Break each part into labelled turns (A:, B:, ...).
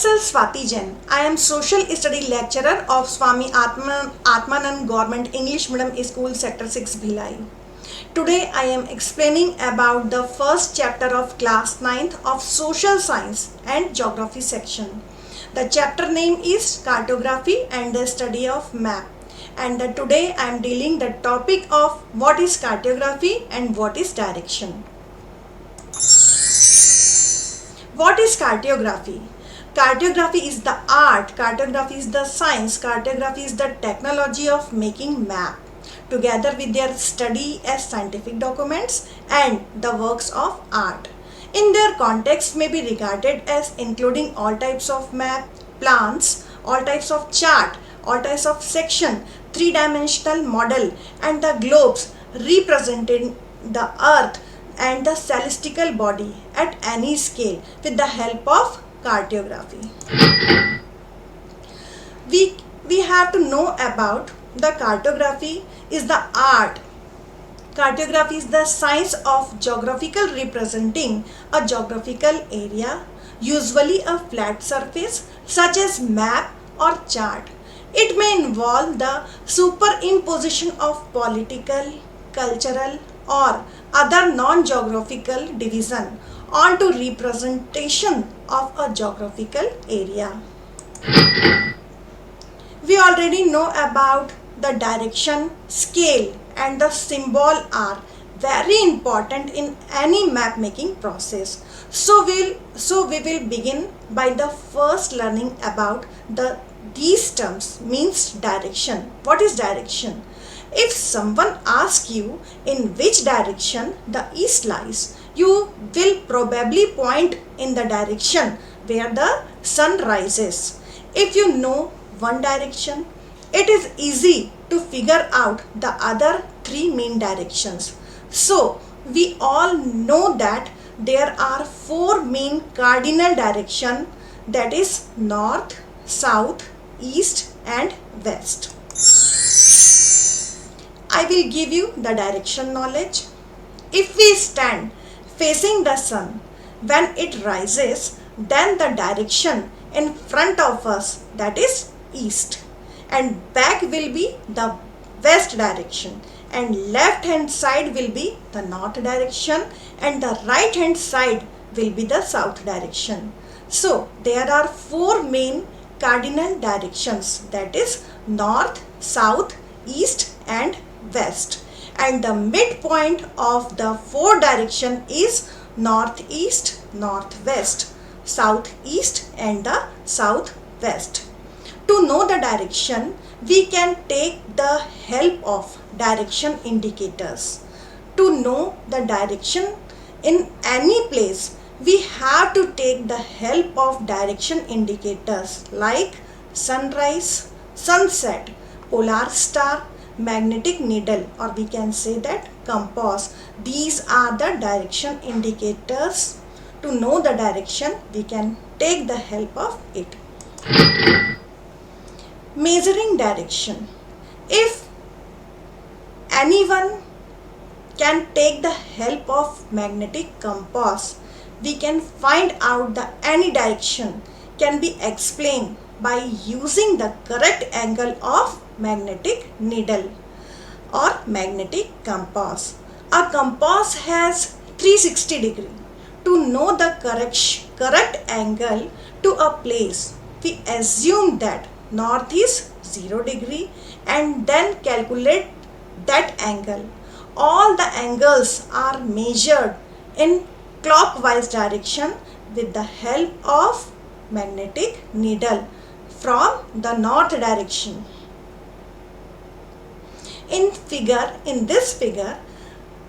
A: Myself Swati Jain. I am Social Study Lecturer of Swami Atmanand Government English Medium School Sector 6 Bhilai. Today I am explaining about the first chapter of class 9th of Social Science and Geography section. The chapter name is Cartography and the Study of Map. And today I am dealing the topic of what is cartography and what is direction. What is cartography? Cartography is the art, cartography is the science, cartography is the technology of making map, together with their study as scientific documents and the works of art. In their context may be regarded as including all types of map, plans, all types of chart, all types of section, three-dimensional model and the globes representing the earth and the celestial body at any scale with the help of cartography. We have to know about the cartography is the art. Cartography is the science of geographical representing a geographical area, usually a flat surface such as map or chart. It may involve the superimposition of political, cultural or other non-geographical division onto representation of a geographical area. We already know about the direction, scale and the symbol are very important in any map making process. So we will begin by the first learning about these terms means direction. What is direction? If someone asks you in which direction the east lies, you will probably point in the direction where the sun rises. If you know one direction, it is easy to figure out the other three main directions. So, we all know that there are four main cardinal directions, that is north, south, east and west. I will give you the direction knowledge. If we stand facing the sun when it rises, then the direction in front of us, that is east, and back will be the west direction, and left hand side will be the north direction and the right hand side will be the south direction. So there are four main cardinal directions, that is north, south, east and west, and the midpoint of the four direction is northeast, northwest, southeast and the southwest. To know the direction, we can take the help of direction indicators. To know the direction in any place, we have to take the help of direction indicators like sunrise, sunset, polar star, magnetic needle, or we can say that compass. These are the direction indicators. To know the direction, we can take the help of it. Measuring direction. If anyone can take the help of magnetic compass, we can find out the any direction can be explained by using the correct angle of magnetic needle or magnetic compass. A compass has 360 degree. To know the correct angle to a place, we assume that north is 0 degree and then calculate that angle. All the angles are measured in clockwise direction with the help of magnetic needle from the north direction. In this figure,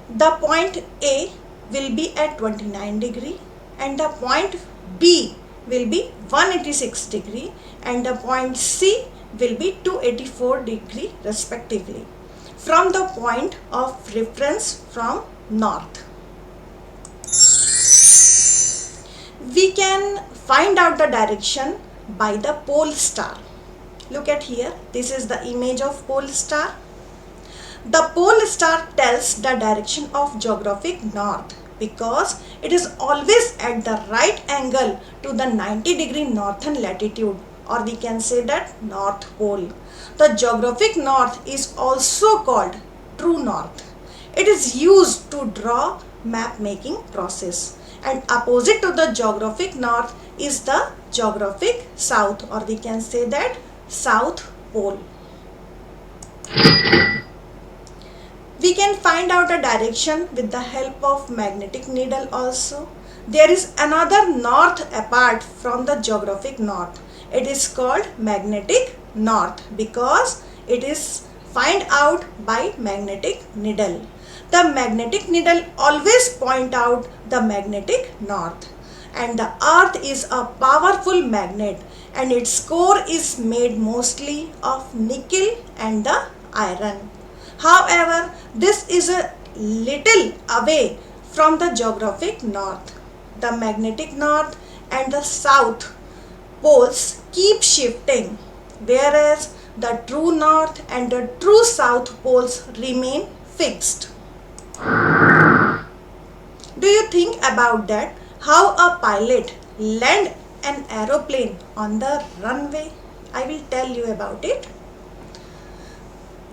A: the point A will be at 29 degree and the point B will be 186 degree and the point C will be 284 degree respectively from the point of reference from north. We can find out the direction by the pole star. Look at here, this is the image of pole star. The pole star tells the direction of geographic north because it is always at the right angle to the 90-degree northern latitude, or we can say that North Pole. The geographic north is also called true north. It is used to draw map making process, and opposite to the geographic north is the geographic south, or we can say that South Pole. We can find out a direction with the help of magnetic needle also. There is another north apart from the geographic north. It is called magnetic north because it is find out by magnetic needle. The magnetic needle always point out the magnetic north, and the earth is a powerful magnet and its core is made mostly of nickel and the iron. However, this is a little away from the geographic north. The magnetic north and the south poles keep shifting, whereas the true north and the true south poles remain fixed. Do you think about that? How a pilot land an aeroplane on the runway? I will tell you about it.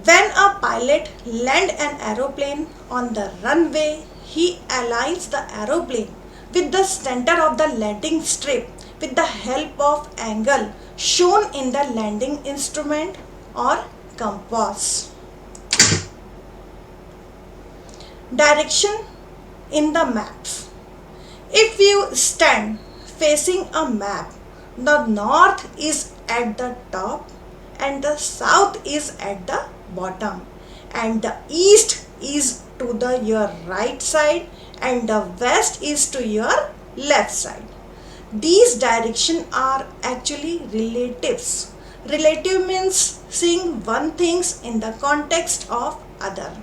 A: When a pilot land an aeroplane on the runway, he aligns the aeroplane with the center of the landing strip with the help of angle shown in the landing instrument or compass. Direction in the maps. If you stand facing a map, the north is at the top and the south is at the bottom, and the east is to your right side and the west is to your left side. These directions are actually relatives. Relative means seeing one things in the context of other.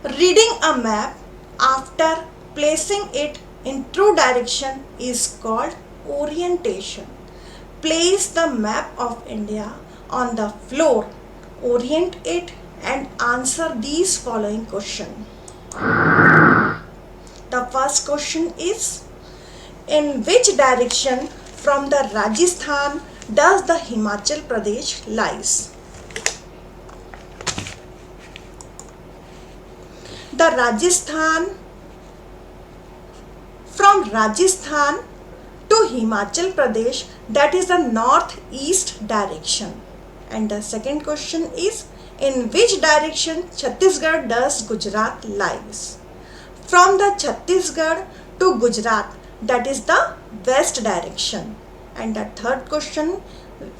A: Reading a map after placing it in true direction is called orientation. Place the map of India on the floor, orient it and answer these following questions. The first question is, in which direction from the Rajasthan does the Himachal Pradesh lies? The from Rajasthan to Himachal Pradesh, that is the northeast direction. And the second question is, in which direction Chhattisgarh does Gujarat lies? From the Chhattisgarh to Gujarat, that is the west direction. And the third question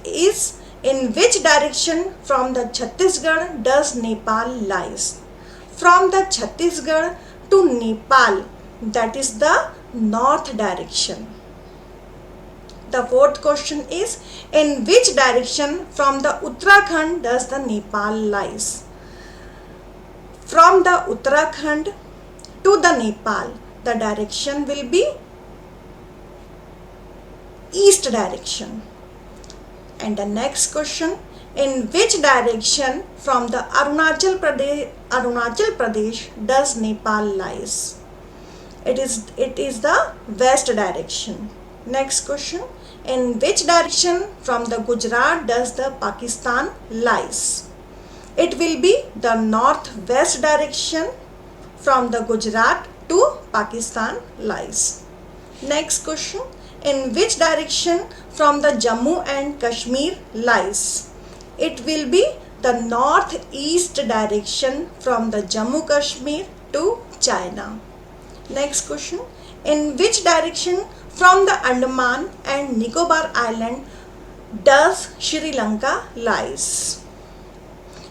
A: is, in which direction from the Chhattisgarh does Nepal lies? From the Chhattisgarh to Nepal, that is the north direction. The fourth question is, in which direction from the Uttarakhand does the Nepal lies? From the Uttarakhand to the Nepal, the direction will be east direction. And the next question, in which direction from the Arunachal Pradesh does Nepal lies? It is the west direction. Next question, in which direction from the Gujarat does the Pakistan lies? It will be the northwest direction from the Gujarat to Pakistan lies. Next question, in which direction from the Jammu and Kashmir lies? It will be the northeast direction from the Jammu Kashmir to China. Next question, in which direction from the Andaman and Nicobar Island does Sri Lanka lies?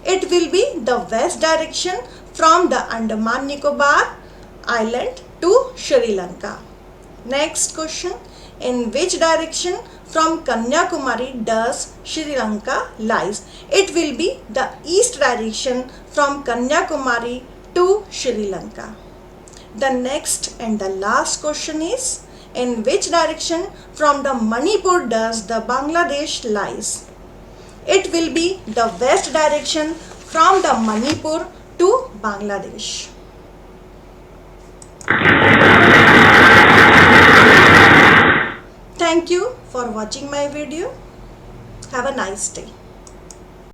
A: It will be the west direction from the Andaman Nicobar Island to Sri Lanka. Next question, in which direction from Kanyakumari does Sri Lanka lies? It will be the east direction from Kanyakumari to Sri Lanka. The next and the last question is, in which direction from the Manipur does the Bangladesh lies? It will be the west direction from the Manipur to Bangladesh. Thank you for watching my video. Have a nice day.